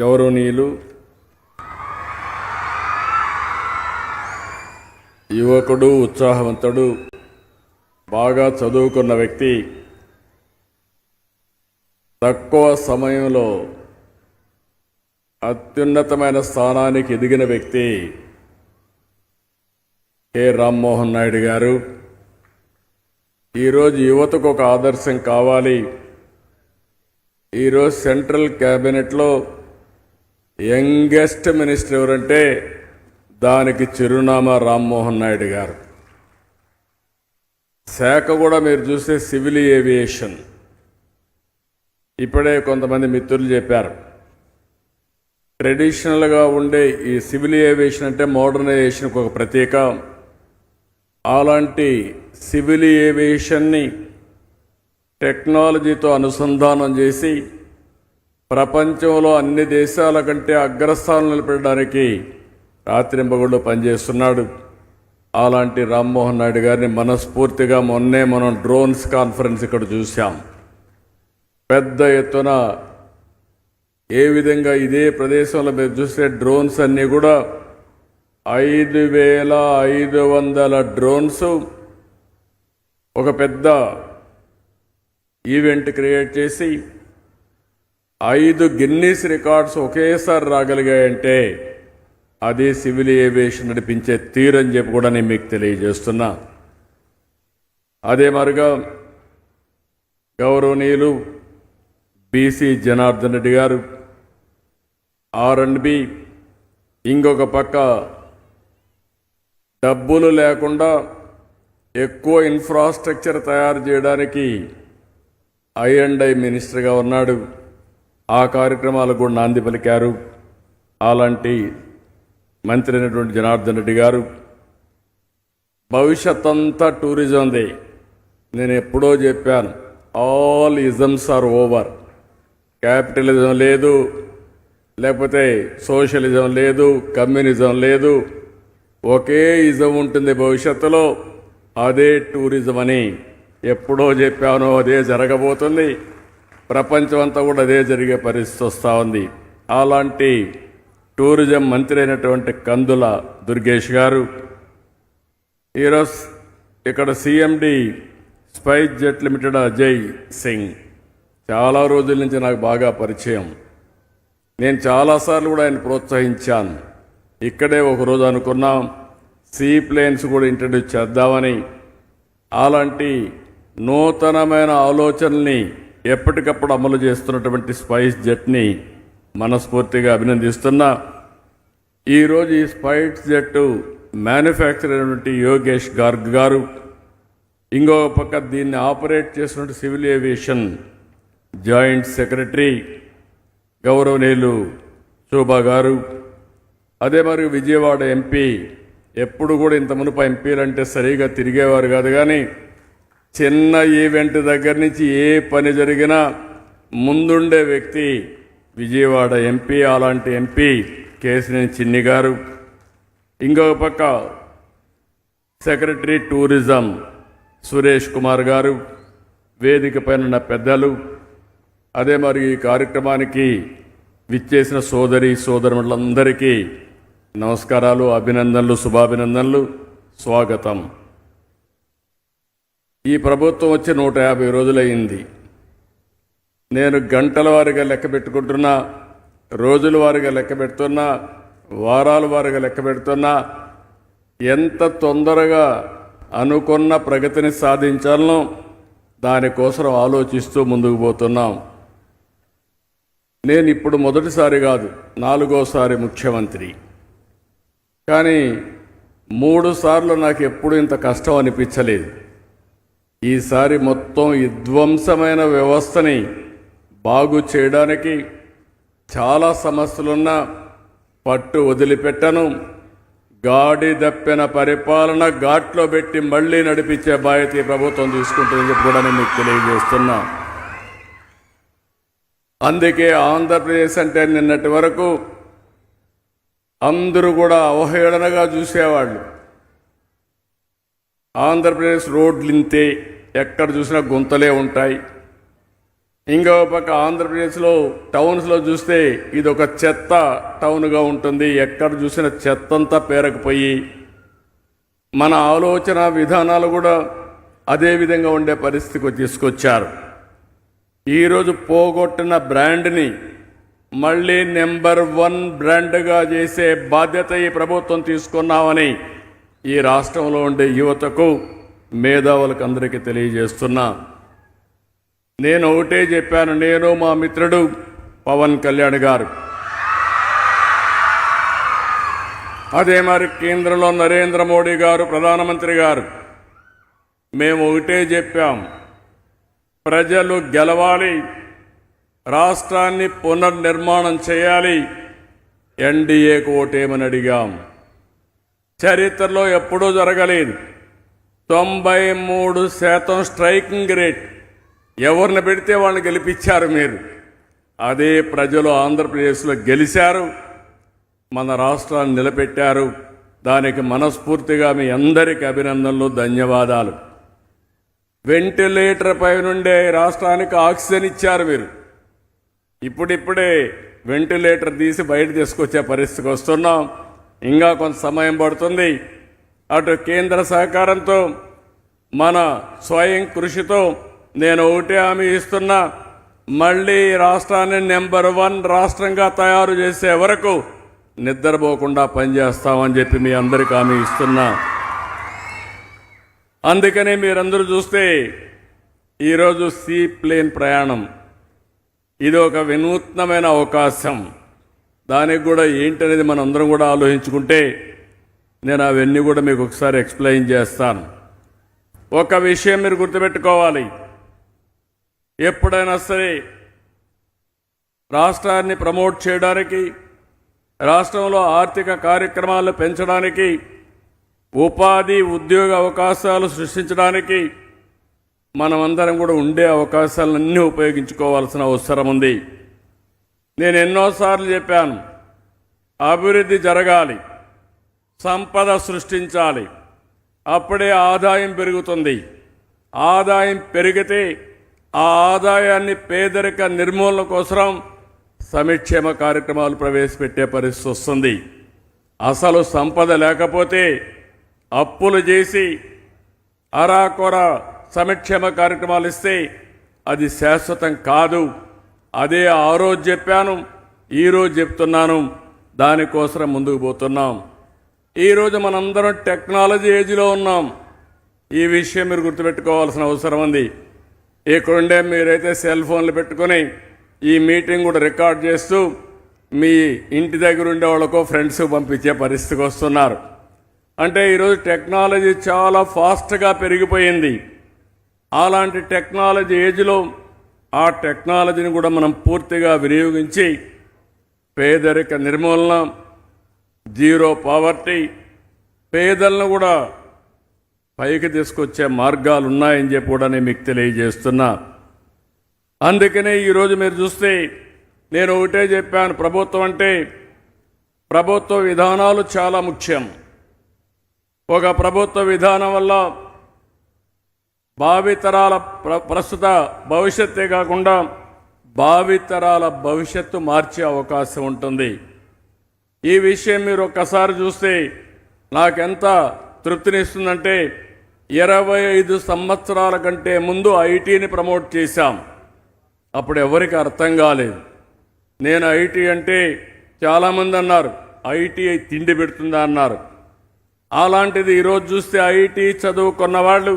గౌరవనీయులు యువకుడు, ఉత్సాహవంతుడు, బాగా చదువుకున్న వ్యక్తి, తక్కువ సమయంలో అత్యున్నతమైన స్థానానికి ఎదిగిన వ్యక్తి కె రామ్మోహన్ నాయుడు గారు. ఈరోజు యువతకు ఒక ఆదర్శం కావాలి. ఈరోజు సెంట్రల్ క్యాబినెట్లో యంగెస్ట్ మినిస్టర్ ఎవరంటే దానికి చిరునామా రామ్మోహన్ నాయుడు గారు. శాఖ కూడా మీరు చూస్తే సివిల్ ఏవియేషన్. ఇప్పుడే కొంతమంది మిత్రులు చెప్పారు, ట్రెడిషనల్గా ఉండే ఈ సివిల్ ఏవియేషన్ అంటే మోడర్నైజేషన్కి ఒక ప్రతీక. అలాంటి సివిల్ ఏవియేషన్ని టెక్నాలజీతో అనుసంధానం చేసి ప్రపంచంలో అన్ని దేశాల కంటే అగ్రస్థానం నిలబెట్టడానికి రాత్రింబగళ్ళు పనిచేస్తున్నాడు. అలాంటి రామ్మోహన్ నాయుడు గారిని మనస్ఫూర్తిగా మొన్నే మనం డ్రోన్స్ కాన్ఫరెన్స్ ఇక్కడ చూసాం. పెద్ద ఎత్తున ఏ విధంగా ఇదే ప్రదేశంలో మీరు చూస్తే డ్రోన్స్ అన్నీ కూడా 5,500 డ్రోన్స్ ఒక పెద్ద ఈవెంట్ క్రియేట్ చేసి 5 గిన్నీస్ రికార్డ్స్ ఒకేసారి రాగలిగాయంటే అది సివిల్ ఏవియేషన్ నడిపించే తీరని చెప్పి కూడా నేను మీకు తెలియజేస్తున్నా. అదే మరిగా గౌరవనీయులు బీసీ జనార్దన్ రెడ్డి గారు R&B, ఇంకొక పక్క డబ్బులు లేకుండా ఎక్కువ ఇన్ఫ్రాస్ట్రక్చర్ తయారు చేయడానికి I&I మినిస్టర్గా ఉన్నాడు. ఆ కార్యక్రమాలకు కూడా నాంది పలికారు. అలాంటి మంత్రి అయినటువంటి జనార్దన్ రెడ్డి గారు భవిష్యత్ అంతా టూరిజందే. నేను ఎప్పుడో చెప్పాను, all isms are over. Capitalism లేదు, లేకపోతే సోషలిజం లేదు, కమ్యూనిజం లేదు, ఒకే ఇజం ఉంటుంది భవిష్యత్తులో, అదే టూరిజం అని ఎప్పుడో చెప్పానో అదే జరగబోతుంది. ప్రపంచం అంతా కూడా అదే జరిగే పరిస్థితి వస్తూ ఉంది. అలాంటి టూరిజం మంత్రి అయినటువంటి కందుల దుర్గేష్ గారు ఈరోజు ఇక్కడ CMD spice jet limited Ajay Singh చాలా రోజుల నుంచి నాకు బాగా పరిచయం. నేను చాలాసార్లు కూడా ఆయన ప్రోత్సహించాను. ఇక్కడే ఒకరోజు అనుకున్నాం సీ ప్లేన్స్ కూడా ఇంట్రడ్యూస్ చేద్దామని. అలాంటి నూతనమైన ఆలోచనల్ని ఎప్పటికప్పుడు అమలు చేస్తున్నటువంటి స్పైస్ జెట్ని మనస్ఫూర్తిగా అభినందిస్తున్నా. ఈరోజు ఈ స్పైస్ జెట్ మ్యానుఫ్యాక్చర్ అయినటువంటి యోగేష్ గార్గ్ గారు, ఇంకో పక్క దీన్ని ఆపరేట్ చేసినటువంటి సివిల్ ఏవియేషన్ జాయింట్ సెక్రటరీ గౌరవనీయులు శోభా గారు, అదే మరి విజయవాడ MP. ఎప్పుడు కూడా ఇంత మునుపు ఎంపీలంటే సరిగా తిరిగేవారు కాదు, కానీ చిన్న ఈవెంట్ దగ్గర నుంచి ఏ పని జరిగినా ముందుండే వ్యక్తి విజయవాడ MP. అలాంటి MP కేసినేని చిన్ని గారు, ఇంకొక పక్క సెక్రటరీ టూరిజం సురేష్ కుమార్ గారు, వేదిక పైన ఉన్న పెద్దలు, అదే మరి ఈ కార్యక్రమానికి విచ్చేసిన సోదరులందరికీ నమస్కారాలు, అభినందనలు, శుభాభినందనలు, స్వాగతం. ఈ ప్రభుత్వం వచ్చి 150 రోజులయ్యింది. నేను గంటల వారీగా లెక్క పెట్టుకుంటున్నా, రోజుల వారీగా లెక్క పెడుతున్నా, వారాల వారీగా లెక్క పెడుతున్నా. ఎంత తొందరగా అనుకున్న ప్రగతిని సాధించాలనో దానికోసం ఆలోచిస్తూ ముందుకు పోతున్నాం. నేను ఇప్పుడు మొదటిసారి కాదు, 4వసారి ముఖ్యమంత్రి. కానీ 3 సార్లు నాకు ఎప్పుడు ఇంత కష్టం అనిపించలేదు. ఈసారి మొత్తం విధ్వంసమైన వ్యవస్థని బాగు చేయడానికి చాలా సమస్యలున్నా పట్టు వదిలిపెట్టను. గాడి దప్పిన పరిపాలన ఘాట్లో పెట్టి మళ్లీ నడిపించే బాధ్యత ఈ ప్రభుత్వం తీసుకుంటుందని చెప్పి కూడా నేను మీకు తెలియజేస్తున్నా. అందుకే ఆంధ్రప్రదేశ్ అంటే నిన్నటి వరకు అందరూ కూడా అవహేళనగా చూసేవాళ్ళు. ఆంధ్రప్రదేశ్ రోడ్లు ఇంతే, ఎక్కడ చూసినా గుంతలే ఉంటాయి. ఇంకో పక్క ఆంధ్రప్రదేశ్లో టౌన్స్లో చూస్తే ఇది ఒక చెత్త టౌన్గా ఉంటుంది. ఎక్కడ చూసిన చెత్తంతా పేరకపోయి మన ఆలోచన విధానాలు కూడా అదే విధంగా ఉండే పరిస్థితికి తీసుకొచ్చారు. ఈరోజు పోగొట్టిన బ్రాండ్ని మళ్ళీ నెంబర్ 1 బ్రాండ్గా చేసే బాధ్యత ఈ ప్రభుత్వం తీసుకున్నామని ఈ రాష్ట్రంలో ఉండే యువతకు, మేధావులకు అందరికీ తెలియజేస్తున్నా. నేను ఒకటే చెప్పాను, నేను మా మిత్రుడు పవన్ కళ్యాణ్ గారు, అదే మరి కేంద్రంలో నరేంద్ర మోడీ గారు ప్రధానమంత్రి గారు, మేము ఒకటే చెప్పాం, ప్రజలు గెలవాలి, రాష్ట్రాన్ని పునర్నిర్మాణం చేయాలి, ఎన్డీఏకు ఓటేమని అడిగాం. చరిత్రలో ఎప్పుడూ జరగలేదు. 93% స్ట్రైకింగ్ రేట్. ఎవరిని పెడితే వాళ్ళని గెలిపించారు మీరు. అదే ప్రజలు ఆంధ్రప్రదేశ్లో గెలిచారు, మన రాష్ట్రాన్ని నిలబెట్టారు. దానికి మనస్ఫూర్తిగా మీ అందరికీ అభినందనలు, ధన్యవాదాలు. వెంటిలేటర్ పై నుండే రాష్ట్రానికి ఆక్సిజన్ ఇచ్చారు మీరు. ఇప్పుడిప్పుడే వెంటిలేటర్ తీసి బయట తీసుకొచ్చే పరిస్థితికి వస్తున్నాం. ఇంకా కొంత సమయం పడుతుంది. అటు కేంద్ర సహకారంతో, మన స్వయం కృషితో నేను ఒకటే హామీ ఇస్తున్నా, మళ్ళీ రాష్ట్రాన్ని నెంబర్ 1 రాష్ట్రంగా తయారు చేసే వరకు నిద్రపోకుండా పనిచేస్తామని చెప్పి మీ అందరికీ హామీ ఇస్తున్నా. అందుకనే మీరందరూ చూస్తే ఈరోజు సీ ప్లేన్ ప్రయాణం ఇది ఒక వినూత్నమైన అవకాశం. దానికి కూడా ఏంటనేది మనం అందరం కూడా ఆలోచించుకుంటే నేను అవన్నీ కూడా మీకు ఒకసారి ఎక్స్ప్లెయిన్ చేస్తాను. ఒక విషయం మీరు గుర్తుపెట్టుకోవాలి, ఎప్పుడైనా సరే రాష్ట్రాన్ని ప్రమోట్ చేయడానికి, రాష్ట్రంలో ఆర్థిక కార్యక్రమాలు పెంచడానికి, ఉపాధి ఉద్యోగ అవకాశాలు సృష్టించడానికి మనమందరం కూడా ఉండే అవకాశాలన్నీ ఉపయోగించుకోవాల్సిన అవసరం ఉంది. నేను ఎన్నోసార్లు చెప్పాను, అభివృద్ధి జరగాలి, సంపద సృష్టించాలి, అప్పుడే ఆదాయం పెరుగుతుంది. ఆదాయం పెరిగితే ఆ ఆదాయాన్ని పేదరిక నిర్మూలన కోసం సంక్షేమ కార్యక్రమాలు ప్రవేశపెట్టే పరిస్థితి వస్తుంది. అసలు సంపద లేకపోతే అప్పులు చేసి అరాకొర సంక్షేమ కార్యక్రమాలు ఇస్తే అది శాశ్వతం కాదు. అదే ఆ రోజు చెప్పాను, ఈరోజు చెప్తున్నాను, దానికోసం ముందుకు పోతున్నాం. ఈరోజు మనందరం టెక్నాలజీ ఏజ్లో ఉన్నాం. ఈ విషయం మీరు గుర్తుపెట్టుకోవాల్సిన అవసరం ఉంది. ఇక్కడుండే మీరైతే సెల్ ఫోన్లు పెట్టుకొని ఈ మీటింగ్ కూడా రికార్డ్ చేస్తూ మీ ఇంటి దగ్గర ఉండే వాళ్ళకో ఫ్రెండ్స్ పంపించే పరిస్థితికి వస్తున్నారు. అంటే ఈరోజు టెక్నాలజీ చాలా ఫాస్ట్గా పెరిగిపోయింది. అలాంటి టెక్నాలజీ ఏజ్లో ఆ టెక్నాలజీని కూడా మనం పూర్తిగా వినియోగించి పేదరిక నిర్మూలన, జీరో పావర్టీ, పేదలను కూడా పైకి తీసుకొచ్చే మార్గాలు ఉన్నాయని చెప్పి కూడా నేను మీకు తెలియజేస్తున్నా. అందుకనే ఈరోజు మీరు చూస్తే నేను ఒకటే చెప్పాను, ప్రభుత్వం అంటే ప్రభుత్వ విధానాలు చాలా ముఖ్యం. ఒక ప్రభుత్వ విధానం వల్ల భావితరాల ప్రస్తుత భవిష్యత్తే కాకుండా భావితరాల భవిష్యత్తు మార్చే అవకాశం ఉంటుంది. ఈ విషయం మీరు ఒక్కసారి చూస్తే నాకెంత తృప్తినిస్తుందంటే, 25 సంవత్సరాల కంటే ముందు ఐటీని ప్రమోట్ చేశాం. అప్పుడు ఎవరికి అర్థం కాలేదు. నేను ఐటీ అంటే చాలామంది అన్నారు, ఐటీ తిండి పెడుతుందా అన్నారు. అలాంటిది ఈరోజు చూస్తే ఐటీ చదువుకున్న వాళ్ళు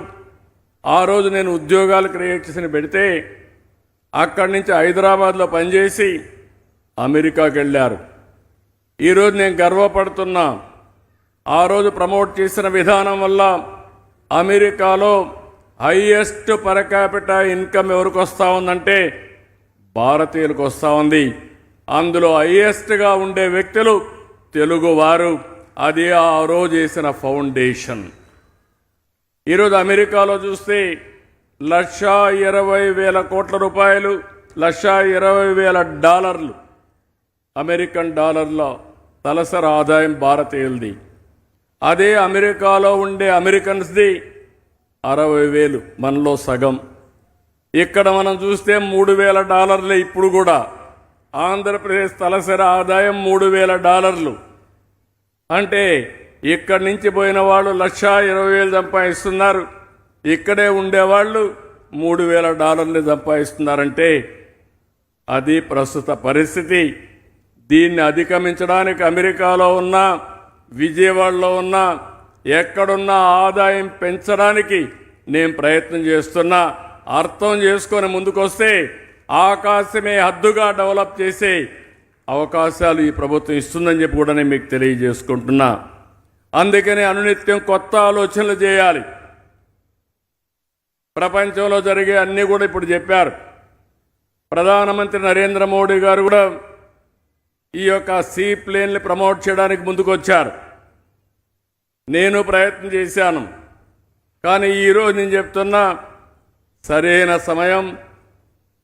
ఆ రోజు నేను ఉద్యోగాలు క్రియేట్ చేసి పెడితే అక్కడి నుంచి హైదరాబాద్లో పనిచేసి అమెరికాకి వెళ్ళారు. ఈరోజు నేను గర్వపడుతున్నా, ఆ రోజు ప్రమోట్ చేసిన విధానం వల్ల అమెరికాలో హైయెస్ట్ పర్ క్యాపిటా ఇన్కమ్ ఎవరికి వస్తూ ఉందంటే భారతీయులకు వస్తూ ఉంది. అందులో హైయెస్ట్గా ఉండే వ్యక్తులు తెలుగువారు. అది ఆ రోజు చేసిన ఫౌండేషన్. ఈరోజు అమెరికాలో చూస్తే $1,20,000 కోట్ల, $1,20,000 అమెరికన్ డాలర్ల తలసరి ఆదాయం భారతీయులది. అదే అమెరికాలో ఉండే అమెరికన్స్ది 60,000, మనలో సగం. ఇక్కడ మనం చూస్తే $3,000 ఇప్పుడు కూడా ఆంధ్రప్రదేశ్ తలసరి ఆదాయం $3,000. అంటే ఇక్కడి నుంచి పోయిన వాళ్ళు 1,20,000 సంపాదిస్తున్నారు. ఇక్కడే ఉండేవాళ్ళు $3,000 సంపాదిస్తున్నారంటే అది ప్రస్తుత పరిస్థితి. దీన్ని అధిగమించడానికి అమెరికాలో ఉన్న, విజయవాడలో ఉన్న, ఎక్కడున్నా ఆదాయం పెంచడానికి నేను ప్రయత్నం చేస్తున్నా. అర్థం చేసుకొని ముందుకొస్తే ఆకాశమే హద్దుగా డెవలప్ చేసే అవకాశాలు ఈ ప్రభుత్వం ఇస్తుందని చెప్పి కూడా నేను మీకు తెలియజేసుకుంటున్నా. అందుకని అనునిత్యం కొత్త ఆలోచనలు చేయాలి. ప్రపంచంలో జరిగే అన్నీ కూడా ఇప్పుడు చెప్పారు. ప్రధానమంత్రి నరేంద్ర మోడీ గారు కూడా ఈ యొక్క సీ ప్లేన్ని ప్రమోట్ చేయడానికి ముందుకొచ్చారు. నేను ప్రయత్నం చేశాను. కానీ ఈరోజు నేను చెప్తున్నా, సరైన సమయం.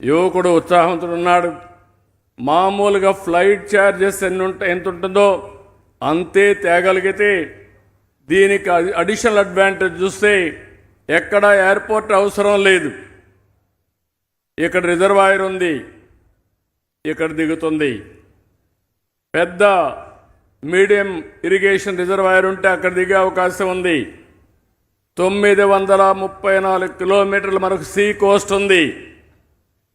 యువకుడు ఉత్సాహవంతుడు ఉన్నాడు. మామూలుగా ఫ్లైట్ ఛార్జెస్ ఎంత ఉంటుందో అంతే తేగలిగితే దీనికి అడిషనల్ అడ్వాంటేజ్ చూస్తే ఎక్కడ ఎయిర్పోర్ట్ అవసరం లేదు. ఇక్కడ రిజర్వాయర్ ఉంది, ఇక్కడ దిగుతుంది. పెద్ద మీడియం ఇరిగేషన్ రిజర్వాయర్ ఉంటే అక్కడ దిగే అవకాశం ఉంది. 934 కిలోమీటర్లు మనకు సీ కోస్ట్ ఉంది.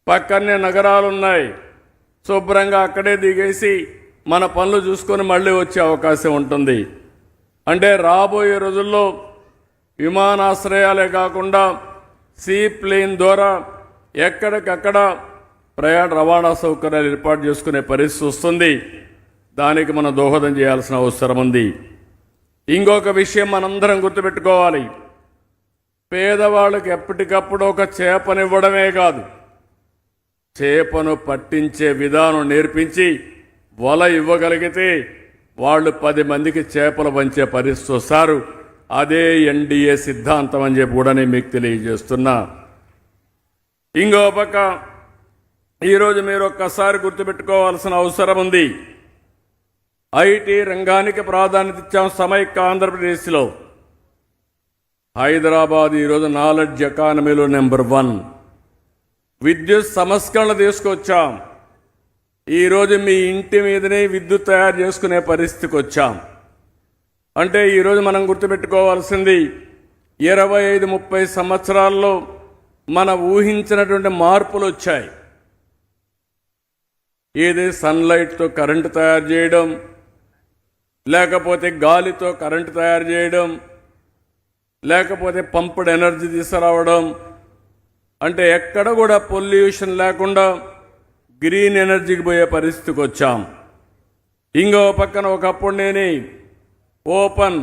పక్కనే నగరాలు ఉన్నాయి. శుభ్రంగా అక్కడే దిగేసి మన పనులు చూసుకొని మళ్ళీ వచ్చే అవకాశం ఉంటుంది. అంటే రాబోయే రోజుల్లో విమానాశ్రయాలే కాకుండా సీ ప్లేన్ ద్వారా ఎక్కడికక్కడ రవాణా సౌకర్యాలు ఏర్పాటు చేసుకునే పరిస్థితి వస్తుంది. దానికి మనం దోహదం చేయాల్సిన అవసరం ఉంది. ఇంకొక విషయం మనందరం గుర్తుపెట్టుకోవాలి. పేదవాళ్ళకి ఎప్పటికప్పుడు ఒక చేపనివ్వడమే కాదు, చేపను పట్టించే విధానం నేర్పించి వల ఇవ్వగలిగితే వాళ్ళు 10 మందికి చేపలు పంచే పరిస్థితి వస్తారు. అదే ఎన్డీఏ సిద్ధాంతం అని చెప్పి కూడా నేను మీకు తెలియజేస్తున్నా. ఇంకో పక్క ఈరోజు మీరు ఒక్కసారి గుర్తుపెట్టుకోవాల్సిన అవసరం ఉంది. ఐటీ రంగానికి ప్రాధాన్యత ఇచ్చాం సమైక్య ఆంధ్రప్రదేశ్లో. హైదరాబాద్ ఈరోజు నాలెడ్జ్ ఎకానమీలో నెంబర్ 1. విద్యుత్ సంస్కరణ తీసుకొచ్చాం. ఈరోజు మీ ఇంటి మీదనే విద్యుత్ తయారు చేసుకునే పరిస్థితికి వచ్చాం. అంటే ఈరోజు మనం గుర్తుపెట్టుకోవాల్సింది 25-30 సంవత్సరాల్లో మన ఊహించినటువంటి మార్పులు వచ్చాయి. ఏది సన్లైట్తో కరెంటు తయారు చేయడం, లేకపోతే గాలితో కరెంటు తయారు చేయడం, లేకపోతే పంప్డ్ ఎనర్జీ తీసుకురావడం. అంటే ఎక్కడ కూడా పొల్యూషన్ లేకుండా గ్రీన్ ఎనర్జీకి పోయే పరిస్థితికి వచ్చాం. ఇంకో పక్కన ఒకప్పుడు నేను ఓపెన్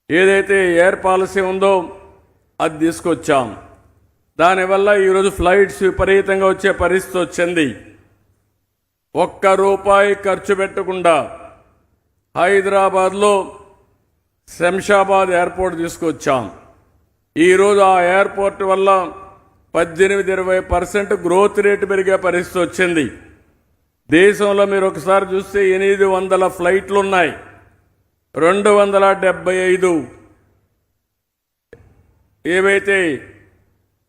ఏదైతే ఎయిర్ పాలసీ ఉందో అది తీసుకొచ్చాం. దానివల్ల ఈరోజు ఫ్లైట్స్ విపరీతంగా వచ్చే పరిస్థితి వచ్చింది. ₹1 ఖర్చు పెట్టకుండా హైదరాబాద్లో శంషాబాద్ ఎయిర్పోర్ట్ తీసుకొచ్చాం. ఈరోజు ఆ ఎయిర్పోర్ట్ వల్ల 18-20% గ్రోత్ రేటు పెరిగే పరిస్థితి వచ్చింది. దేశంలో మీరు ఒకసారి చూస్తే 800 ఫ్లైట్లు ఉన్నాయి. 275 ఏవైతే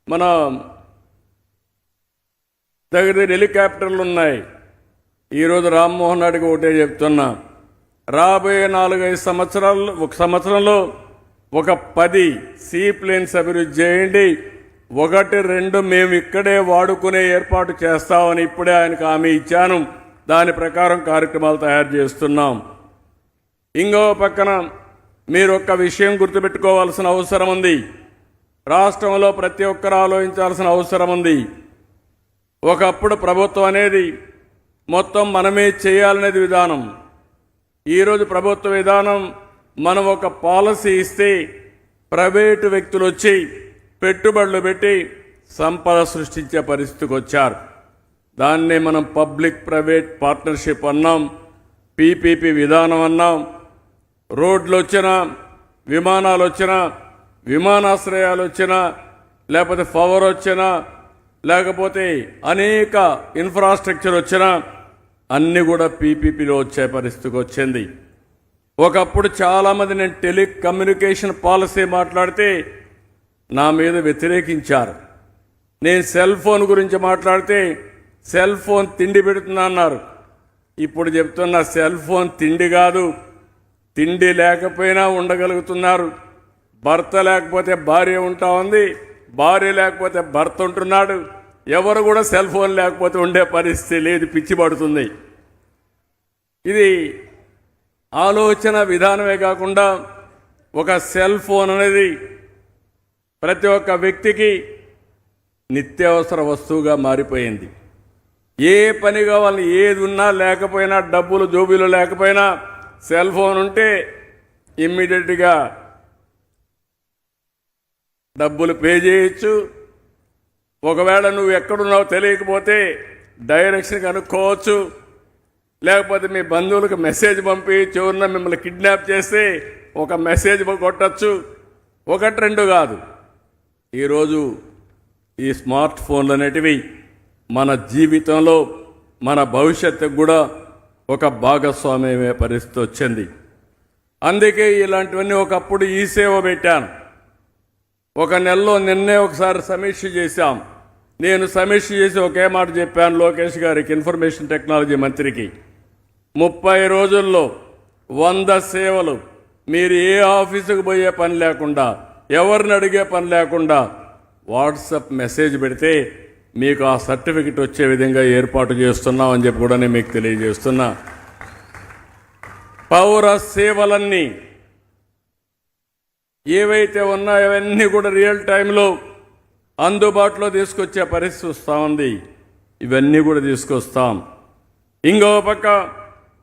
మన దగ్గర హెలికాప్టర్లు ఉన్నాయి. ఈరోజు రామ్మోహన్ రెడ్డికి ఒకటే చెప్తున్నా, రాబోయే 4-5 సంవత్సరాలు, ఒక సంవత్సరంలో ఒక 10 సీ ప్లేన్స్ అభివృద్ధి చేయండి. 1-2 మేము ఇక్కడే వాడుకునే ఏర్పాటు చేస్తామని ఇప్పుడే ఆయనకు హామీ ఇచ్చాను. దాని ప్రకారం కార్యక్రమాలు తయారు చేస్తున్నాం. ఇంకో పక్కన మీరు ఒక్క విషయం గుర్తుపెట్టుకోవాల్సిన అవసరం ఉంది. రాష్ట్రంలో ప్రతి ఒక్కరు ఆలోచించాల్సిన అవసరం ఉంది. ఒకప్పుడు ప్రభుత్వం అనేది మొత్తం మనమే చేయాలనేది విధానం. ఈరోజు ప్రభుత్వ విధానం, మనం ఒక పాలసీ ఇస్తే ప్రైవేటు వ్యక్తులు వచ్చి పెట్టుబడులు పెట్టి సంపద సృష్టించే పరిస్థితికి వచ్చారు. దాన్నే మనం పబ్లిక్ ప్రైవేట్ పార్ట్నర్షిప్ అన్నాం, పీపీపీ విధానం అన్నాం. రోడ్లు వచ్చినా, విమానాలు వచ్చినా, విమానాశ్రయాలు వచ్చినా, లేకపోతే పవర్ వచ్చినా, లేకపోతే అనేక ఇన్ఫ్రాస్ట్రక్చర్ వచ్చినా అన్నీ కూడా పీపీపీలో వచ్చే పరిస్థితికి వచ్చింది. ఒకప్పుడు చాలామంది నేను టెలికమ్యూనికేషన్ పాలసీ మాట్లాడితే నా మీద వ్యతిరేకించారు. నేను సెల్ ఫోన్ గురించి మాట్లాడితే సెల్ ఫోన్ తిండి పెడుతున్నా అన్నారు. ఇప్పుడు చెప్తున్నా, సెల్ ఫోన్ తిండి కాదు. తిండి లేకపోయినా ఉండగలుగుతున్నారు. భర్త లేకపోతే భార్య ఉంటా ఉంది, భార్య లేకపోతే భర్త ఉంటున్నాడు. ఎవరు కూడా సెల్ ఫోన్ లేకపోతే ఉండే పరిస్థితి లేదు, పిచ్చి పడుతుంది. ఇది ఆలోచన విధానమే కాకుండా ఒక సెల్ ఫోన్ అనేది ప్రతి ఒక్క వ్యక్తికి నిత్యావసర వస్తువుగా మారిపోయింది. ఏ పని కావాలని, ఏది ఉన్నా లేకపోయినా, డబ్బులు జోబీలు లేకపోయినా సెల్ ఫోన్ ఉంటే ఇమ్మీడియట్గా డబ్బులు పే చేయొచ్చు. ఒకవేళ నువ్వు ఎక్కడున్నావో తెలియకపోతే డైరెక్షన్ కనుక్కోవచ్చు. లేకపోతే మీ బంధువులకు మెసేజ్ పంపి చివరిన మిమ్మల్ని కిడ్నాప్ చేస్తే ఒక మెసేజ్ కొట్టచ్చు. ఒకటి రెండు కాదు, ఈరోజు ఈ స్మార్ట్ ఫోన్లు అనేటివి మన జీవితంలో, మన భవిష్యత్తుకు కూడా ఒక భాగస్వామ్యమే పరిస్థితి వచ్చింది. అందుకే ఇలాంటివన్నీ ఒకప్పుడు ఈ సేవ పెట్టాను. ఒక నెలలో నిన్నే ఒకసారి సమీక్ష చేశాం. నేను సమీక్ష చేసి ఒకే మాట చెప్పాను లోకేష్ గారికి, ఇన్ఫర్మేషన్ టెక్నాలజీ మంత్రికి, 30 రోజుల్లో 100 సేవలు మీరు ఏ ఆఫీసుకు పోయే పని లేకుండా, ఎవరిని అడిగే పని లేకుండా వాట్సాప్ మెసేజ్ పెడితే మీకు ఆ సర్టిఫికెట్ వచ్చే విధంగా ఏర్పాటు చేస్తున్నాం అని చెప్పి కూడా నేను మీకు తెలియజేస్తున్నా. పౌర సేవలన్నీ ఏవైతే ఉన్నాయో అవన్నీ కూడా రియల్ టైంలో అందుబాటులో తీసుకొచ్చే పరిస్థితి వస్తూ ఉంది. ఇవన్నీ కూడా తీసుకొస్తాం. ఇంకో పక్క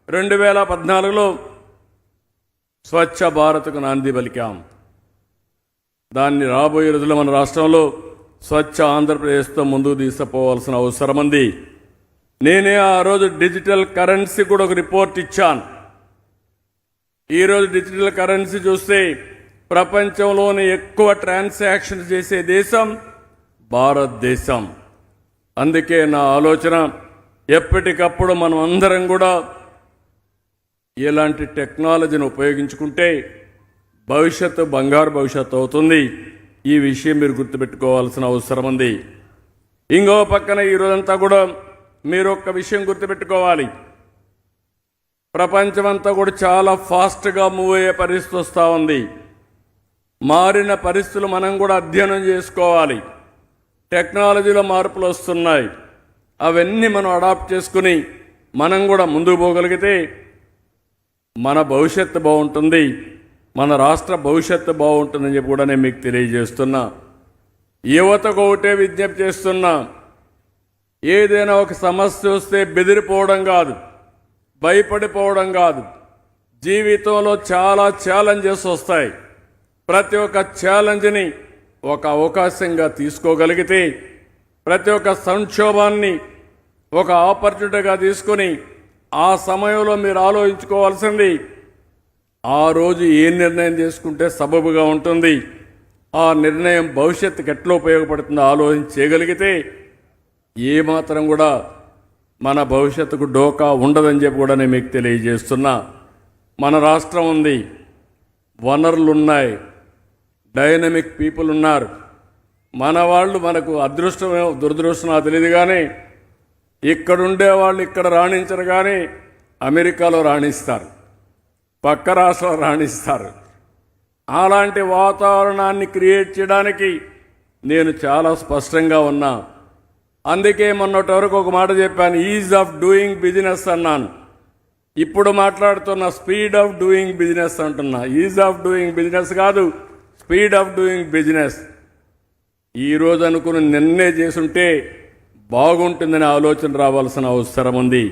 2014లో స్వచ్ఛ భారత్కు నాంది పలికాం. దాన్ని రాబోయే రోజుల్లో మన రాష్ట్రంలో స్వచ్ఛ ఆంధ్రప్రదేశ్తో ముందుకు తీసుకుపోవాల్సిన అవసరం ఉంది. నేనే ఆ రోజు డిజిటల్ కరెన్సీ కూడా ఒక రిపోర్ట్ ఇచ్చాను. ఈరోజు డిజిటల్ కరెన్సీ చూస్తే ప్రపంచంలోనే ఎక్కువ ట్రాన్సాక్షన్ చేసే దేశం భారతదేశం. అందుకే నా ఆలోచన, ఎప్పటికప్పుడు మనం అందరం కూడా ఇలాంటి టెక్నాలజీని ఉపయోగించుకుంటే భవిష్యత్తు బంగారు భవిష్యత్తు అవుతుంది. ఈ విషయం మీరు గుర్తుపెట్టుకోవాల్సిన అవసరం ఉంది. ఇంకో పక్కన ఈరోజంతా కూడా మీరు ఒక్క విషయం గుర్తుపెట్టుకోవాలి. ప్రపంచమంతా కూడా చాలా ఫాస్ట్గా మూవ్ అయ్యే పరిస్థితి వస్తూ ఉంది. మారిన పరిస్థితులు మనం కూడా అధ్యయనం చేసుకోవాలి. టెక్నాలజీలో మార్పులు వస్తున్నాయి. అవన్నీ మనం అడాప్ట్ చేసుకుని మనం కూడా ముందుకు పోగలిగితే మన భవిష్యత్తు బాగుంటుంది, మన రాష్ట్ర భవిష్యత్తు బాగుంటుందని చెప్పి కూడా నేను మీకు తెలియజేస్తున్నా. యువతకు ఒకటే విజ్ఞప్తి చేస్తున్నా, ఏదైనా ఒక సమస్య వస్తే బెదిరిపోవడం కాదు, భయపడిపోవడం కాదు. జీవితంలో చాలా ఛాలెంజెస్ వస్తాయి. ప్రతి ఒక్క ఛాలెంజ్ని ఒక అవకాశంగా తీసుకోగలిగితే, ప్రతి ఒక్క సంక్షోభాన్ని ఒక ఆపర్చునిటీగా తీసుకొని ఆ సమయంలో మీరు ఆలోచించుకోవాల్సింది, ఆ రోజు ఏ నిర్ణయం తీసుకుంటే సబబుగా ఉంటుంది, ఆ నిర్ణయం భవిష్యత్తుకి ఎట్లా ఉపయోగపడుతుందో ఆలోచన చేయగలిగితే ఏమాత్రం కూడా మన భవిష్యత్తుకు డోకా ఉండదని చెప్పి కూడా నేను మీకు తెలియజేస్తున్నా. మన రాష్ట్రం ఉంది, వనరులు ఉన్నాయి, డైనమిక్ పీపుల్ ఉన్నారు. మన వాళ్ళు మనకు అదృష్టమేమో దురదృష్టమో తెలియదు, కానీ ఇక్కడుండే వాళ్ళు ఇక్కడ రాణించరు, కానీ అమెరికాలో రాణిస్తారు, పక్క రాష్ట్రాలు రాణిస్తారు. అలాంటి వాతావరణాన్ని క్రియేట్ చేయడానికి నేను చాలా స్పష్టంగా ఉన్నా. అందుకే మొన్నటి వరకు ఒక మాట చెప్పాను, ఈజ్ ఆఫ్ డూయింగ్ బిజినెస్ అన్నాను. ఇప్పుడు మాట్లాడుతున్న స్పీడ్ ఆఫ్ డూయింగ్ బిజినెస్ అంటున్నా. ఈజ్ ఆఫ్ డూయింగ్ బిజినెస్ కాదు, స్పీడ్ ఆఫ్ డూయింగ్ బిజినెస్. ఈరోజు అనుకుని నిన్నే చేసుంటే బాగుంటుందని ఆలోచన రావాల్సిన అవసరం ఉంది.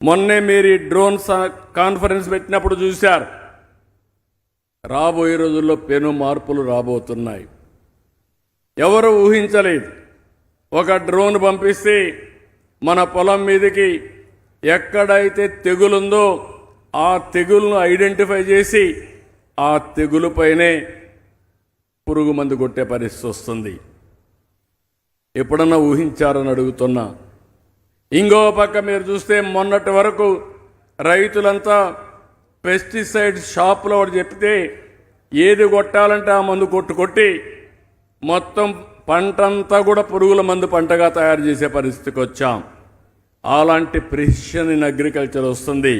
మొన్నే మీరు ఈ డ్రోన్ కాన్ఫరెన్స్ పెట్టినప్పుడు చూశారు. రాబోయే రోజుల్లో పెను మార్పులు రాబోతున్నాయి. ఎవరు ఊహించలేదు. ఒక డ్రోన్ పంపిస్తే మన పొలం మీదకి ఎక్కడైతే తెగులుందో ఆ తెగులను ఐడెంటిఫై చేసి ఆ తెగులుపైనే పురుగు మందు కొట్టే పరిస్థితి వస్తుంది. ఎప్పుడన్నా ఊహించారని అడుగుతున్నా. ఇంకో పక్క మీరు చూస్తే మొన్నటి వరకు రైతులంతా పెస్టిసైడ్ షాప్లో చెప్తే ఏది కొట్టాలంటే ఆ మందు కొట్టి మొత్తం పంటంతా కూడా పురుగుల మందు పంటగా తయారు చేసే పరిస్థితికి వచ్చాం. అలాంటి ప్రిసిషన్ ఇన్ అగ్రికల్చర్ వస్తుంది.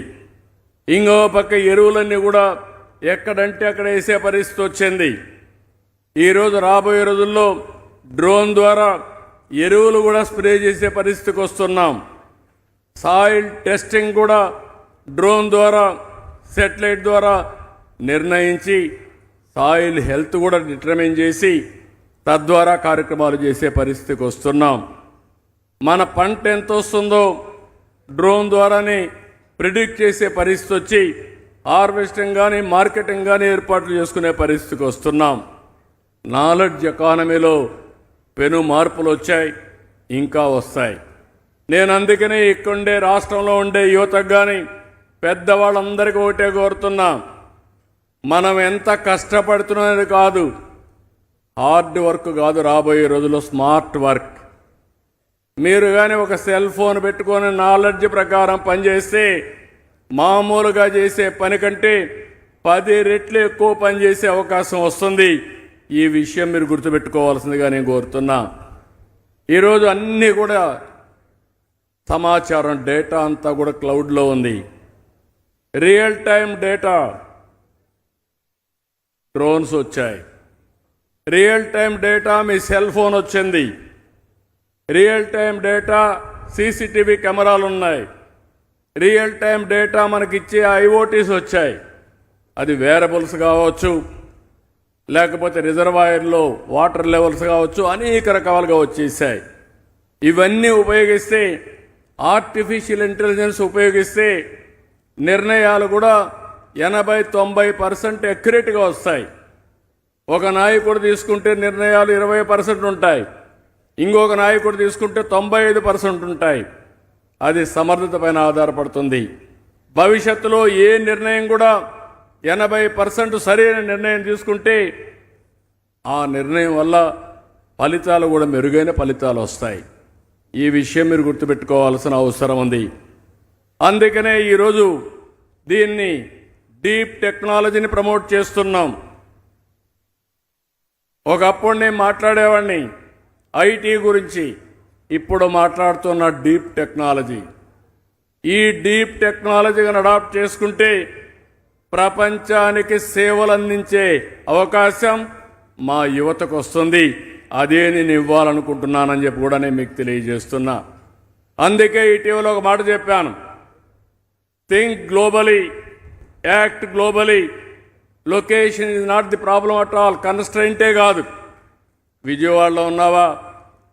ఇంకో పక్క ఎరువులన్నీ కూడా ఎక్కడంటే అక్కడ వేసే పరిస్థితి వచ్చింది. ఈరోజు రాబోయే రోజుల్లో డ్రోన్ ద్వారా ఎరువులు కూడా స్ప్రే చేసే పరిస్థితికి వస్తున్నాం. సాయిల్ టెస్టింగ్ కూడా డ్రోన్ ద్వారా, శాటిలైట్ ద్వారా నిర్ణయించి సాయిల్ హెల్త్ కూడా డిటర్మిన్ చేసి తద్వారా కార్యక్రమాలు చేసే పరిస్థితికి వస్తున్నాం. మన పంట ఎంత వస్తుందో డ్రోన్ ద్వారానే ప్రిడిక్ట్ చేసే పరిస్థితి వచ్చి హార్వెస్టింగ్ కానీ మార్కెటింగ్ కానీ ఏర్పాట్లు చేసుకునే పరిస్థితికి వస్తున్నాం. నాలెడ్జ్ ఎకానమీలో పెను మార్పులు వచ్చాయి, ఇంకా వస్తాయి. నేను అందుకనే ఇక్కడుండే రాష్ట్రంలో ఉండే యువతకు కానీ పెద్దవాళ్ళందరికీ ఒకటే కోరుతున్నా, మనం ఎంత కష్టపడుతున్నది కాదు, హార్డ్ వర్క్ కాదు, రాబోయే రోజుల్లో స్మార్ట్ వర్క్. మీరు కానీ ఒక సెల్ ఫోన్ పెట్టుకొని నాలెడ్జ్ ప్రకారం పనిచేస్తే మామూలుగా చేసే పని కంటే 10 రెట్లు ఎక్కువ పని చేసే అవకాశం వస్తుంది. ఈ విషయం మీరు గుర్తుపెట్టుకోవాల్సిందిగా నేను కోరుతున్నా. ఈరోజు అన్నీ కూడా సమాచారం, డేటా అంతా కూడా క్లౌడ్లో ఉంది. రియల్ టైం డేటా డ్రోన్స్ వచ్చాయి, రియల్ టైం డేటా మీ సెల్ ఫోన్ వచ్చింది, రియల్ టైం డేటా సీసీటీవీ కెమెరాలు ఉన్నాయి, రియల్ టైం డేటా మనకిచ్చే ఐఓటీస్ వచ్చాయి. అది వేరబుల్స్ కావచ్చు, లేకపోతే రిజర్వాయర్లో వాటర్ లెవెల్స్ కావచ్చు, అనేక రకాలుగా వచ్చేసాయి. ఇవన్నీ ఉపయోగిస్తే, ఆర్టిఫిషియల్ ఇంటెలిజెన్స్ ఉపయోగిస్తే నిర్ణయాలు కూడా 80-90% అక్యురేట్గా వస్తాయి. ఒక నాయకుడు తీసుకుంటే నిర్ణయాలు 20% ఉంటాయి, ఇంకొక నాయకుడు తీసుకుంటే 95% ఉంటాయి. అది సమర్థత పైన ఆధారపడుతుంది. భవిష్యత్తులో ఏ నిర్ణయం కూడా 80% సరైన నిర్ణయం తీసుకుంటే ఆ నిర్ణయం వల్ల ఫలితాలు కూడా మెరుగైన ఫలితాలు వస్తాయి. ఈ విషయం మీరు గుర్తుపెట్టుకోవాల్సిన అవసరం ఉంది. అందుకనే ఈరోజు దీన్ని డీప్ టెక్నాలజీని ప్రమోట్ చేస్తున్నాం. ఒకప్పుడు నేను మాట్లాడేవాడిని ఐటీ గురించి, ఇప్పుడు మాట్లాడుతున్న డీప్ టెక్నాలజీ. ఈ డీప్ టెక్నాలజీని అడాప్ట్ చేసుకుంటే ప్రపంచానికి సేవలు అందించే అవకాశం మా యువతకు వస్తుంది. అదే నేను ఇవ్వాలనుకుంటున్నానని చెప్పి కూడా నేను మీకు తెలియజేస్తున్నా. అందుకే ఇటీవల ఒక మాట చెప్పాను, think globally, act globally. Location is not the problem at all, కన్స్ట్రెయింటే కాదు. విజయవాడలో ఉన్నావా,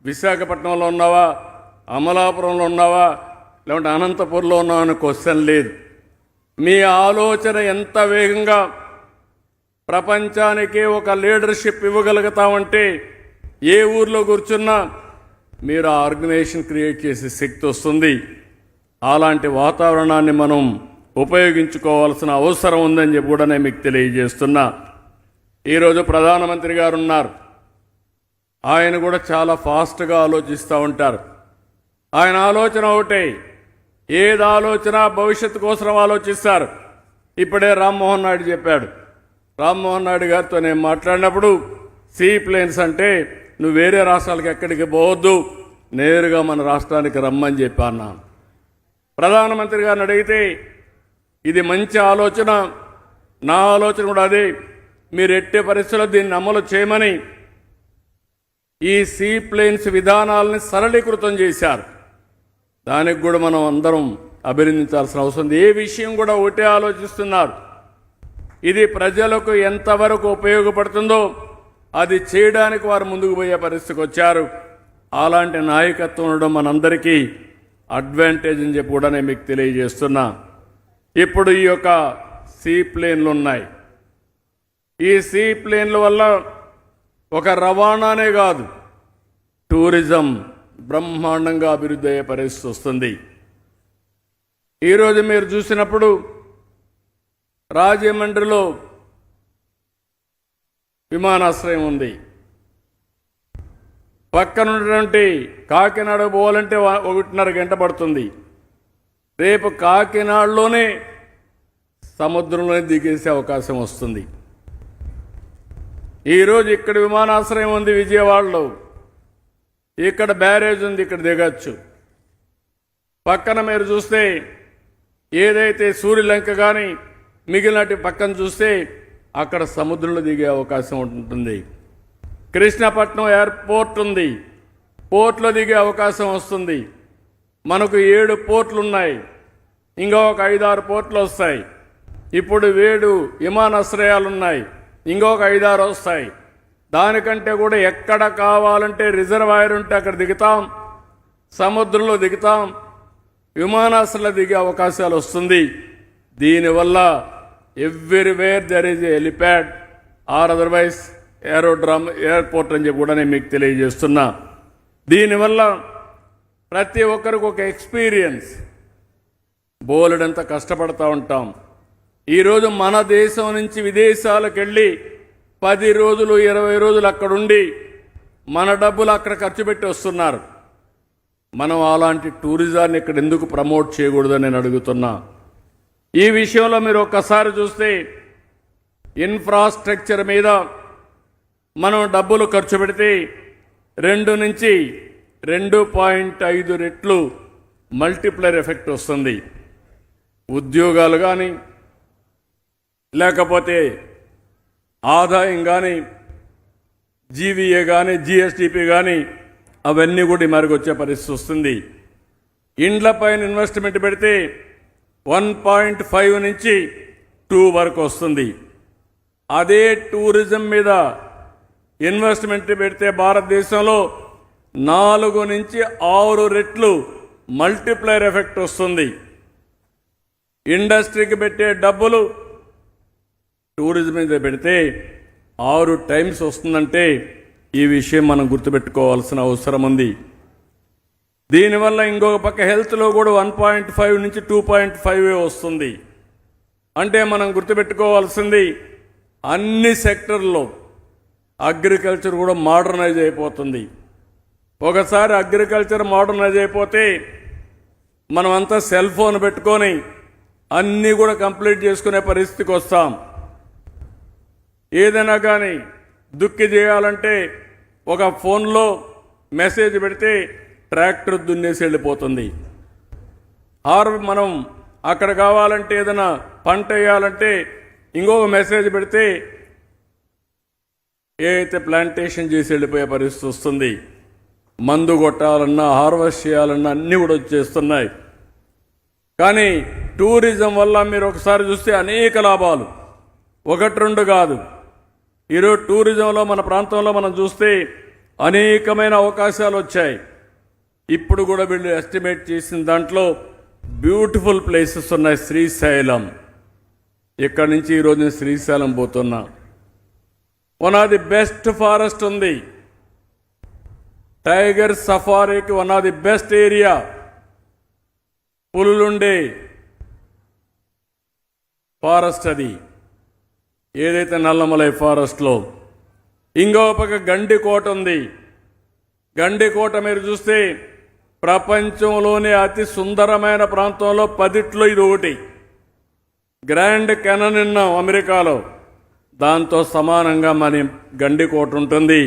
విశాఖపట్నంలో ఉన్నావా, అమలాపురంలో ఉన్నావా, లేకుంటే అనంతపూర్లో ఉన్నావా అనే క్వశ్చన్ లేదు. మీ ఆలోచన ఎంత వేగంగా ప్రపంచానికి ఒక లీడర్షిప్ ఇవ్వగలుగుతామంటే ఏ ఊర్లో కూర్చున్నా మీరు ఆ ఆర్గనైజేషన్ క్రియేట్ చేసే శక్తి వస్తుంది. అలాంటి వాతావరణాన్ని మనం ఉపయోగించుకోవాల్సిన అవసరం ఉందని చెప్పి కూడా నేను మీకు తెలియజేస్తున్నా. ఈరోజు ప్రధానమంత్రి గారు ఉన్నారు, ఆయన కూడా చాలా ఫాస్ట్గా ఆలోచిస్తూ ఉంటారు. ఆయన ఆలోచన ఒకటే, ఏది ఆలోచన భవిష్యత్తు కోసం ఆలోచిస్తారు. ఇప్పుడే రామ్మోహన్ నాయుడు చెప్పాడు. రామ్మోహన్ నాయుడు గారితో నేను మాట్లాడినప్పుడు సీ ప్లేన్స్ అంటే నువ్వు వేరే రాష్ట్రాలకు ఎక్కడికి పోవద్దు, నేరుగా మన రాష్ట్రానికి రమ్మని చెప్పాను. ప్రధానమంత్రి గారిని అడిగితే ఇది మంచి ఆలోచన, నా ఆలోచన కూడా అదే, మీరు ఎట్టే పరిస్థితుల్లో దీన్ని అమలు చేయమని ఈ సీ ప్లేన్స్ విధానాలని సరళీకృతం చేశారు. దానికి కూడా మనం అందరం అభినందించాల్సిన అవసరం ఉంది. ఏ విషయం కూడా ఒకటే ఆలోచిస్తున్నారు, ఇది ప్రజలకు ఎంతవరకు ఉపయోగపడుతుందో అది చేయడానికి వారు ముందుకు పోయే పరిస్థితికి వచ్చారు. అలాంటి నాయకత్వం ఉండడం మనందరికీ అడ్వాంటేజ్ అని చెప్పి కూడా నేను మీకు తెలియజేస్తున్నా. ఇప్పుడు ఈ యొక్క సీ ప్లేన్లు ఉన్నాయి. ఈ సీ ప్లేన్ల వల్ల ఒక రవాణానే కాదు, టూరిజం బ్రహ్మాండంగా అభివృద్ధి అయ్యే పరిస్థితి వస్తుంది. ఈరోజు మీరు చూసినప్పుడు రాజమండ్రిలో విమానాశ్రయం ఉంది, పక్కన ఉన్నటువంటి కాకినాడ పోవాలంటే 1.5 గంట పడుతుంది. రేపు కాకినాడలోనే సముద్రంలోనే దిగేసే అవకాశం వస్తుంది. ఈరోజు ఇక్కడ విమానాశ్రయం ఉంది విజయవాడలో, ఇక్కడ బ్యారేజ్ ఉంది, ఇక్కడ దిగచ్చు. పక్కన మీరు చూస్తే ఏదైతే సూర్యలంక కానీ మిగిలినటి పక్కన చూస్తే అక్కడ సముద్రంలో దిగే అవకాశం ఉంటుంది. కృష్ణపట్నం ఎయిర్పోర్ట్ ఉంది, పోర్ట్లో దిగే అవకాశం వస్తుంది. మనకు 7 పోర్ట్లు ఉన్నాయి, ఇంకా ఒక 5-6 పోర్ట్లు వస్తాయి. ఇప్పుడు 7 విమానాశ్రయాలు ఉన్నాయి, ఇంకొక 5-6 వస్తాయి. దానికంటే కూడా ఎక్కడ కావాలంటే రిజర్వాయర్ ఉంటే అక్కడ దిగుతాం, సముద్రంలో దిగుతాం, విమానాశ్రయాలు దిగే అవకాశాలు వస్తుంది. దీనివల్ల everywhere there is helipad or otherwise aerodrome airport అని చెప్పి కూడా నేను మీకు తెలియజేస్తున్నా. దీనివల్ల ప్రతి ఒక్కరికి ఒక ఎక్స్పీరియన్స్. బోలెడంత కష్టపడతా ఉంటాం. ఈరోజు మన దేశం నుంచి విదేశాలకు వెళ్ళి 10 రోజులు 20 రోజులు అక్కడుండి మన డబ్బులు అక్కడ ఖర్చు పెట్టి వస్తున్నారు. మనం అలాంటి టూరిజాన్ని ఇక్కడ ఎందుకు ప్రమోట్ చేయకూడదని నేను అడుగుతున్నా. ఈ విషయంలో మీరు ఒక్కసారి చూస్తే ఇన్ఫ్రాస్ట్రక్చర్ మీద మనం డబ్బులు ఖర్చు పెడితే 2 నుంచి 2.5 రెట్లు మల్టిప్లైర్ ఎఫెక్ట్ వస్తుంది. ఉద్యోగాలు కానీ లేకపోతే ఆదాయం కానీ జీవీఏ కానీ జిఎస్డిపి కానీ అవన్నీ కూడా మరిగొచ్చే పరిస్థితి వస్తుంది. ఇండ్ల పైన ఇన్వెస్ట్మెంట్ పెడితే 1.5 నుంచి 2 వరకు వస్తుంది. అదే టూరిజం మీద ఇన్వెస్ట్మెంట్ పెడితే భారతదేశంలో 4 నుంచి 6 రెట్లు మల్టిప్లైర్ ఎఫెక్ట్ వస్తుంది. ఇండస్ట్రీకి పెట్టే డబ్బులు టూరిజం మీద పెడితే 6 టైమ్స్ వస్తుందంటే ఈ విషయం మనం గుర్తుపెట్టుకోవాల్సిన అవసరం ఉంది. దీనివల్ల ఇంకొక పక్క హెల్త్లో కూడా 1.5 నుంచి 2.5 వస్తుంది. అంటే మనం గుర్తుపెట్టుకోవాల్సింది అన్ని సెక్టర్లో అగ్రికల్చర్ కూడా మోడర్నైజ్ అయిపోతుంది. ఒకసారి అగ్రికల్చర్ మోడర్నైజ్ అయిపోతే మనం అంతా సెల్ ఫోన్ పెట్టుకొని అన్నీ కూడా కంప్లీట్ చేసుకునే పరిస్థితికి వస్తాం. ఏదైనా కానీ దుక్కి చేయాలంటే ఒక ఫోన్లో మెసేజ్ పెడితే ట్రాక్టర్ దున్నేసి వెళ్ళిపోతుంది. మనం అక్కడ కావాలంటే ఏదైనా పంట వేయాలంటే ఇంకొక మెసేజ్ పెడితే ఏదైతే ప్లాంటేషన్ చేసి వెళ్ళిపోయే పరిస్థితి వస్తుంది. మందు కొట్టాలన్నా హార్వెస్ట్ చేయాలన్నా అన్నీ కూడా వచ్చేస్తున్నాయి. కానీ టూరిజం వల్ల మీరు ఒకసారి చూస్తే అనేక లాభాలు, 1-2 కాదు. ఈరోజు టూరిజంలో మన ప్రాంతంలో మనం చూస్తే అనేకమైన అవకాశాలు వచ్చాయి. ఇప్పుడు కూడా వీళ్ళు ఎస్టిమేట్ చేసిన దాంట్లో బ్యూటిఫుల్ ప్లేసెస్ ఉన్నాయి. శ్రీశైలం, ఇక్కడి నుంచి ఈరోజు నేను శ్రీశైలం పోతున్నా. One of the best forest ఉంది. టైగర్ సఫారీకి one of the best area. పులులుండే ఫారెస్ట్ అది, ఏదైతే నల్లమలై ఫారెస్ట్లో. ఇంకో పక్క గండికోట ఉంది. గండికోట మీరు చూస్తే ప్రపంచంలోనే అతి సుందరమైన ప్రాంతంలో 10లో ఇది ఒకటి. గ్రాండ్ కెనన్ విన్నాం అమెరికాలో, దాంతో సమానంగా మన గండికోట ఉంటుంది.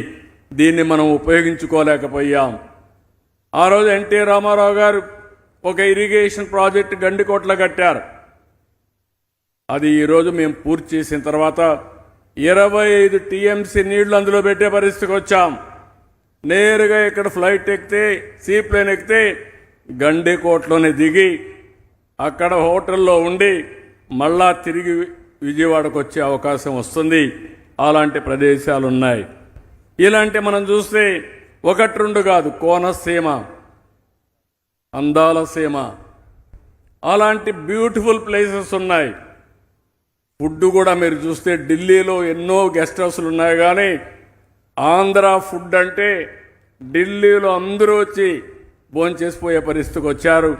దీన్ని మనం ఉపయోగించుకోలేకపోయాం. ఆ రోజు ఎన్టీ రామారావు గారు ఒక ఇరిగేషన్ ప్రాజెక్ట్ గండికోటలో కట్టారు. అది ఈరోజు మేము పూర్తి చేసిన తర్వాత 25 టీఎంసీ నీళ్లు అందులో పెట్టే పరిస్థితికి వచ్చాం. నేరుగా ఇక్కడ ఫ్లైట్ ఎక్కితే, సీప్లేన్ ఎక్కితే గండికోటలోనే దిగి అక్కడ హోటల్లో ఉండి మళ్ళా తిరిగి విజయవాడకు వచ్చే అవకాశం వస్తుంది. అలాంటి ప్రదేశాలు ఉన్నాయి. ఇలాంటి మనం చూస్తే 1-2 కాదు, కోనసీమ, అందాల సీమ, అలాంటి బ్యూటిఫుల్ ప్లేసెస్ ఉన్నాయి. ఫుడ్ కూడా మీరు చూస్తే ఢిల్లీలో ఎన్నో గెస్ట్ హౌస్లు ఉన్నాయి, కానీ ఆంధ్ర ఫుడ్ అంటే ఢిల్లీలో అందరూ వచ్చి భోంచేసిపోయే పరిస్థితికి వచ్చారు.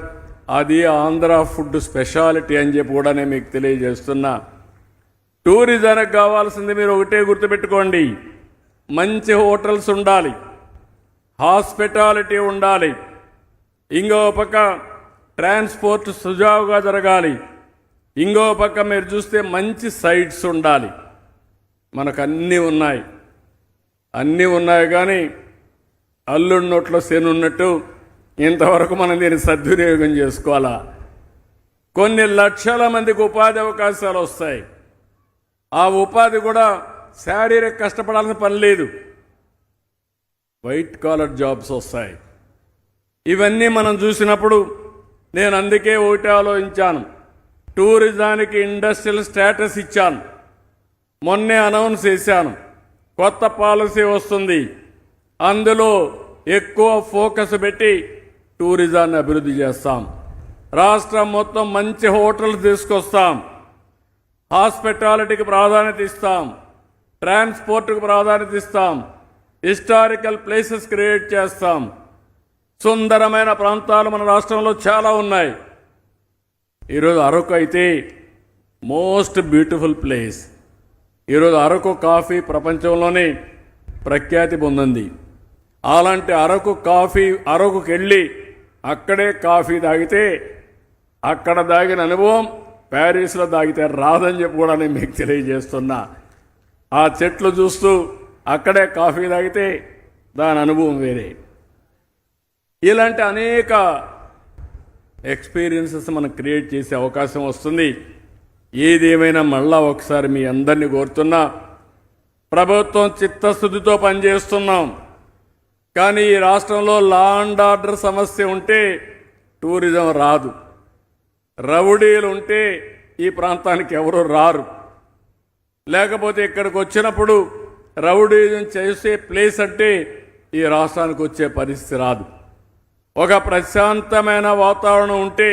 అది ఆంధ్ర ఫుడ్ స్పెషాలిటీ అని చెప్పి కూడా నేను మీకు తెలియజేస్తున్నా. టూరిజానికి కావాల్సింది మీరు ఒకటే గుర్తుపెట్టుకోండి, మంచి హోటల్స్ ఉండాలి, హాస్పిటాలిటీ ఉండాలి, ఇంకో పక్క ట్రాన్స్పోర్ట్ సుజావుగా జరగాలి, ఇంకో పక్క మీరు చూస్తే మంచి సైట్స్ ఉండాలి. మనకు అన్నీ ఉన్నాయి కానీ అల్లుడి నోట్లో శని ఉన్నట్టు ఇంతవరకు మనం దీన్ని సద్వినియోగం చేసుకోవాలా. కొన్ని లక్షల మందికి ఉపాధి అవకాశాలు వస్తాయి. ఆ ఉపాధి కూడా శారీరక కష్టపడాల్సిన పని లేదు, వైట్ కాలర్ జాబ్స్ వస్తాయి. ఇవన్నీ మనం చూసినప్పుడు నేను అందుకే ఒకటి ఆలోచించాను, టూరిజానికి ఇండస్ట్రియల్ స్టేటస్ ఇచ్చాను. మొన్నే అనౌన్స్ చేశాను, కొత్త పాలసీ వస్తుంది, అందులో ఎక్కువ ఫోకస్ పెట్టి టూరిజాన్ని అభివృద్ధి చేస్తాం. రాష్ట్రం మొత్తం మంచి హోటల్స్ తీసుకొస్తాం, హాస్పిటాలిటీకి ప్రాధాన్యత ఇస్తాం, ట్రాన్స్పోర్ట్కి ప్రాధాన్యత ఇస్తాం, హిస్టారికల్ ప్లేసెస్ క్రియేట్ చేస్తాం. సుందరమైన ప్రాంతాలు మన రాష్ట్రంలో చాలా ఉన్నాయి. ఈరోజు అరకు అయితే మోస్ట్ బ్యూటిఫుల్ ప్లేస్. ఈరోజు అరకు కాఫీ ప్రపంచంలోనే ప్రఖ్యాతి పొందింది. అలాంటి అరకు కాఫీ, అరకుకి వెళ్ళి అక్కడే కాఫీ తాగితే అక్కడ తాగిన అనుభవం ప్యారిస్లో తాగితే రాదని చెప్పి కూడా నేను మీకు తెలియజేస్తున్నా. ఆ చెట్లు చూస్తూ అక్కడే కాఫీ తాగితే దాని అనుభవం వేరే. ఇలాంటి అనేక ఎక్స్పీరియన్సెస్ మనం క్రియేట్ చేసే అవకాశం వస్తుంది. ఏదేమైనా మళ్ళా ఒకసారి మీ అందరినీ కోరుతున్నా, ప్రభుత్వం చిత్తశుద్ధితో పనిచేస్తున్నాం. కానీ ఈ రాష్ట్రంలో లా అండ్ ఆర్డర్ సమస్య ఉంటే టూరిజం రాదు, రౌడీలు ఉంటే ఈ ప్రాంతానికి ఎవరు రారు. లేకపోతే ఇక్కడికి వచ్చినప్పుడు రౌడీజం చేసే ప్లేస్ అంటే ఈ రాష్ట్రానికి వచ్చే పరిస్థితి రాదు. ఒక ప్రశాంతమైన వాతావరణం ఉంటే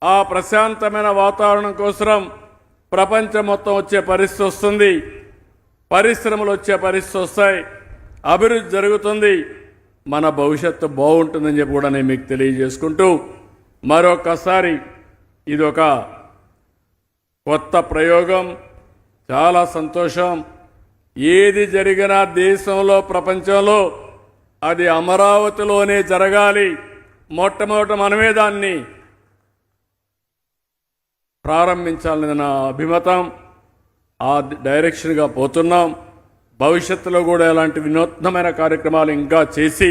ఆ ప్రశాంతమైన వాతావరణం కోసం ప్రపంచం మొత్తం వచ్చే పరిస్థితి వస్తుంది, పరిశ్రమలు వచ్చే పరిస్థితి వస్తాయి, అభివృద్ధి జరుగుతుంది, మన భవిష్యత్తు బాగుంటుందని చెప్పి కూడా నేను మీకు తెలియజేసుకుంటూ మరొకసారి ఇదొక కొత్త ప్రయోగం, చాలా సంతోషం. ఏది జరిగినా దేశంలో ప్రపంచంలో అది అమరావతిలోనే జరగాలి. మొట్టమొదట మనమే దాన్ని ప్రారంభించాలని నా అభిమతం. ఆ డైరెక్షన్గా పోతున్నాం. భవిష్యత్తులో కూడా ఇలాంటి వినూత్నమైన కార్యక్రమాలు ఇంకా చేసి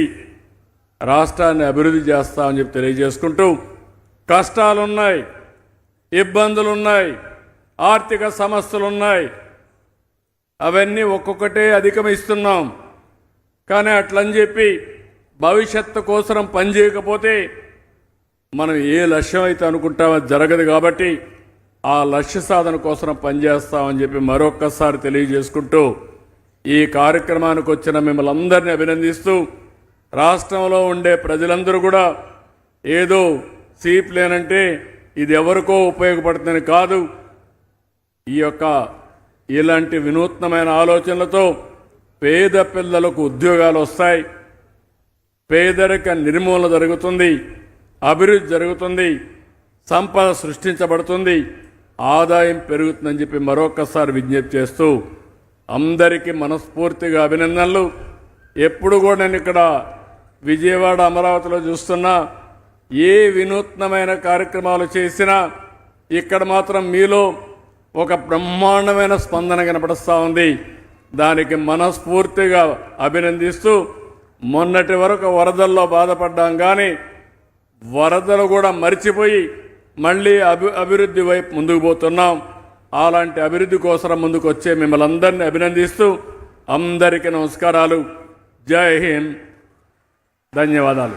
రాష్ట్రాన్ని అభివృద్ధి చేస్తామని చెప్పి తెలియజేసుకుంటూ, కష్టాలున్నాయి, ఇబ్బందులున్నాయి, ఆర్థిక సమస్యలున్నాయి, అవన్నీ ఒక్కొక్కటే అధిగమిస్తున్నాం. కానీ అట్లని చెప్పి భవిష్యత్తు కోసం పనిచేయకపోతే మనం ఏ లక్ష్యం అయితే అనుకుంటామో జరగదు. కాబట్టి ఆ లక్ష్య సాధన కోసం పనిచేస్తామని చెప్పి మరొక్కసారి తెలియజేసుకుంటూ, ఈ కార్యక్రమానికి వచ్చిన మిమ్మల్ని అందరినీ అభినందిస్తూ, రాష్ట్రంలో ఉండే ప్రజలందరూ కూడా ఏదో సీప్ లేనంటే ఇది ఎవరికో ఉపయోగపడుతుందని కాదు, ఈ యొక్క ఇలాంటి వినూత్నమైన ఆలోచనలతో పేద పిల్లలకు ఉద్యోగాలు వస్తాయి, పేదరిక నిర్మూలన జరుగుతుంది, అభివృద్ధి జరుగుతుంది, సంపద సృష్టించబడుతుంది, ఆదాయం పెరుగుతుందని చెప్పి మరొకసారి విజ్ఞప్తి చేస్తూ అందరికీ మనస్ఫూర్తిగా అభినందనలు. ఎప్పుడు కూడా నేను ఇక్కడ విజయవాడ, అమరావతిలో చూస్తున్నా, ఏ వినూత్నమైన కార్యక్రమాలు చేసినా ఇక్కడ మాత్రం మీలో ఒక బ్రహ్మాండమైన స్పందన కనపడుస్తూ ఉంది. దానికి మనస్ఫూర్తిగా అభినందిస్తూ, మొన్నటి వరకు వరదల్లో బాధపడ్డాం, కానీ వరదలు కూడా మర్చిపోయి మళ్ళీ అభివృద్ధి వైపు ముందుకు పోతున్నాం. అలాంటి అభివృద్ధి కోసం ముందుకు వచ్చే మిమ్మల్ని అందరినీ అభినందిస్తూ అందరికీ నమస్కారాలు. జై హింద్, ధన్యవాదాలు.